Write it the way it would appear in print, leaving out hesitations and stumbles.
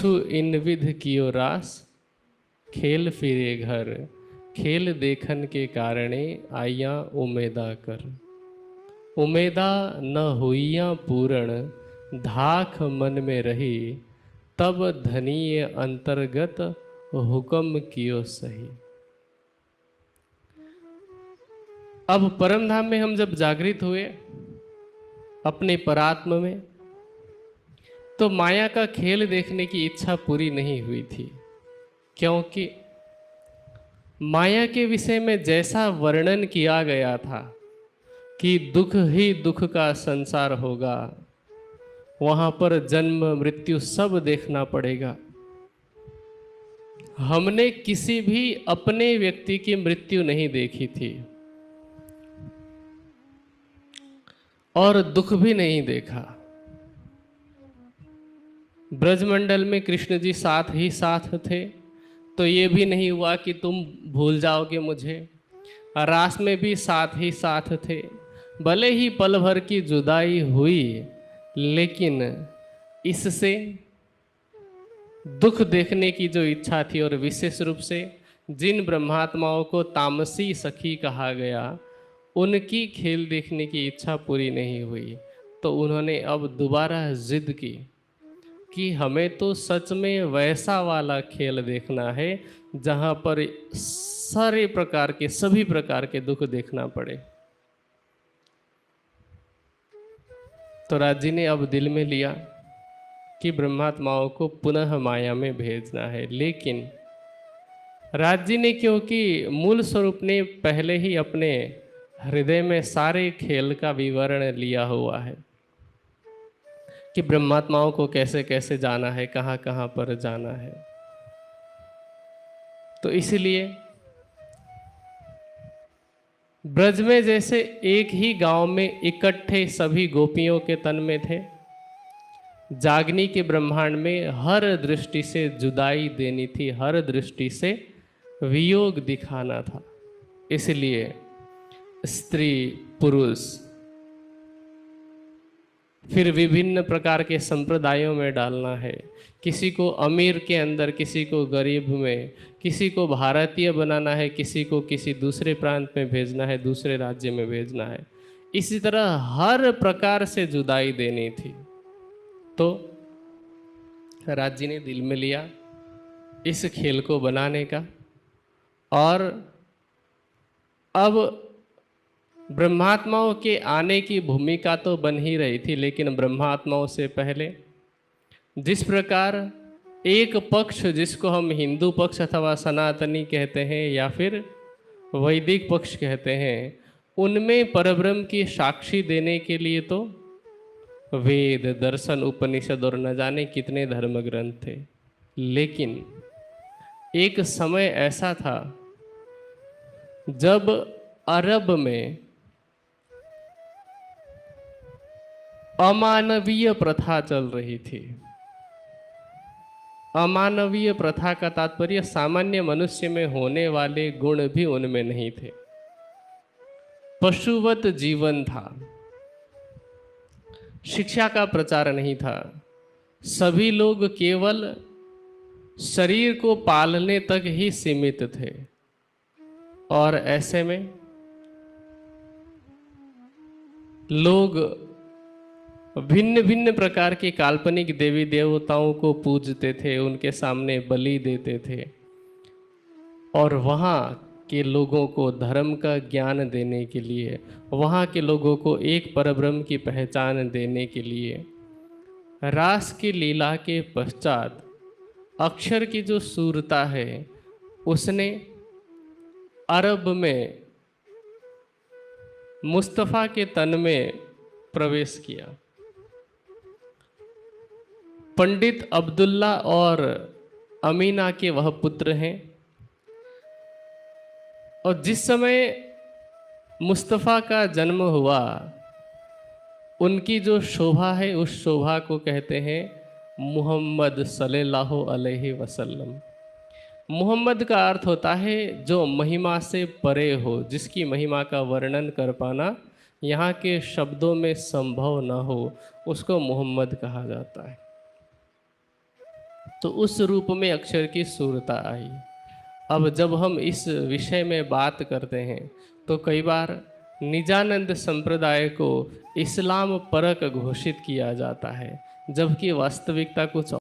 कछु इन विध कियो रास, खेल फिरे घर, खेल देखन के कारणे आइया उमेदा कर। उमेदा न हुइया पूर्ण, धाख मन में रही, तब धनीय अंतर्गत हुक्म कियो सही। अब परम धाम में हम जब जागृत हुए अपने परात्म में, तो माया का खेल देखने की इच्छा पूरी नहीं हुई थी, क्योंकि माया के विषय में जैसा वर्णन किया गया था कि दुख ही दुख का संसार होगा, वहां पर जन्म मृत्यु सब देखना पड़ेगा। हमने किसी भी अपने व्यक्ति की मृत्यु नहीं देखी थी और दुख भी नहीं देखा। ब्रजमंडल में कृष्ण जी साथ ही साथ थे, तो ये भी नहीं हुआ कि तुम भूल जाओगे मुझे। रास में भी साथ ही साथ थे, भले ही पल भर की जुदाई हुई, लेकिन इससे दुख देखने की जो इच्छा थी, और विशेष रूप से जिन ब्रह्मात्माओं को तामसी सखी कहा गया, उनकी खेल देखने की इच्छा पूरी नहीं हुई। तो उन्होंने अब दोबारा जिद की कि हमें तो सच में वैसा वाला खेल देखना है जहाँ पर सारे प्रकार के सभी प्रकार के दुख देखना पड़े। तो राज जी ने अब दिल में लिया कि ब्रह्मात्माओं को पुनः माया में भेजना है, लेकिन राज जी ने क्योंकि मूल स्वरूप ने पहले ही अपने हृदय में सारे खेल का विवरण लिया हुआ है कि ब्रह्मात्माओं को कैसे कैसे जाना है, कहाँ कहाँ पर जाना है, तो इसलिए ब्रज में जैसे एक ही गांव में इकट्ठे सभी गोपियों के तन में थे, जागनी के ब्रह्मांड में हर दृष्टि से जुदाई देनी थी, हर दृष्टि से वियोग दिखाना था। इसलिए स्त्री पुरुष फिर विभिन्न प्रकार के संप्रदायों में डालना है, किसी को अमीर के अंदर, किसी को गरीब में, किसी को भारतीय बनाना है, किसी को किसी दूसरे प्रांत में भेजना है, दूसरे राज्य में भेजना है। इसी तरह हर प्रकार से जुदाई देनी थी। तो राज जी ने दिल में लिया इस खेल को बनाने का, और अब ब्रह्मात्माओं के आने की भूमिका तो बन ही रही थी, लेकिन ब्रह्मात्माओं से पहले जिस प्रकार एक पक्ष, जिसको हम हिंदू पक्ष अथवा सनातनी कहते हैं या फिर वैदिक पक्ष कहते हैं, उनमें परब्रह्म की साक्षी देने के लिए तो वेद, दर्शन, उपनिषद और न जाने कितने धर्म ग्रंथ थे। लेकिन एक समय ऐसा था जब अरब में अमानवीय प्रथा चल रही थी। अमानवीय प्रथा का तात्पर्य सामान्य मनुष्य में होने वाले गुण भी उनमें नहीं थे, पशुवत जीवन था, शिक्षा का प्रचार नहीं था, सभी लोग केवल शरीर को पालने तक ही सीमित थे। और ऐसे में लोग भिन्न भिन्न प्रकार के काल्पनिक देवी देवताओं को पूजते थे, उनके सामने बलि देते थे, और वहाँ के लोगों को धर्म का ज्ञान देने के लिए, वहाँ के लोगों को एक परब्रह्म की पहचान देने के लिए, रास की लीला के पश्चात अक्षर की जो सूरता है, उसने अरब में मुस्तफ़ा के तन में प्रवेश किया। पंडित अब्दुल्ला और अमीना के वह पुत्र हैं, और जिस समय मुस्तफ़ा का जन्म हुआ, उनकी जो शोभा है, उस शोभा को कहते हैं मुहम्मद सल्लल्लाहु अलैहि वसल्लम। मुहम्मद का अर्थ होता है जो महिमा से परे हो, जिसकी महिमा का वर्णन कर पाना यहाँ के शब्दों में संभव न हो, उसको मुहम्मद कहा जाता है। तो उस रूप में अक्षर की सूरता आई। अब जब हम इस विषय में बात करते हैं तो कई बार निजानंद संप्रदाय को इस्लाम परक घोषित किया जाता है, जबकि वास्तविकता कुछ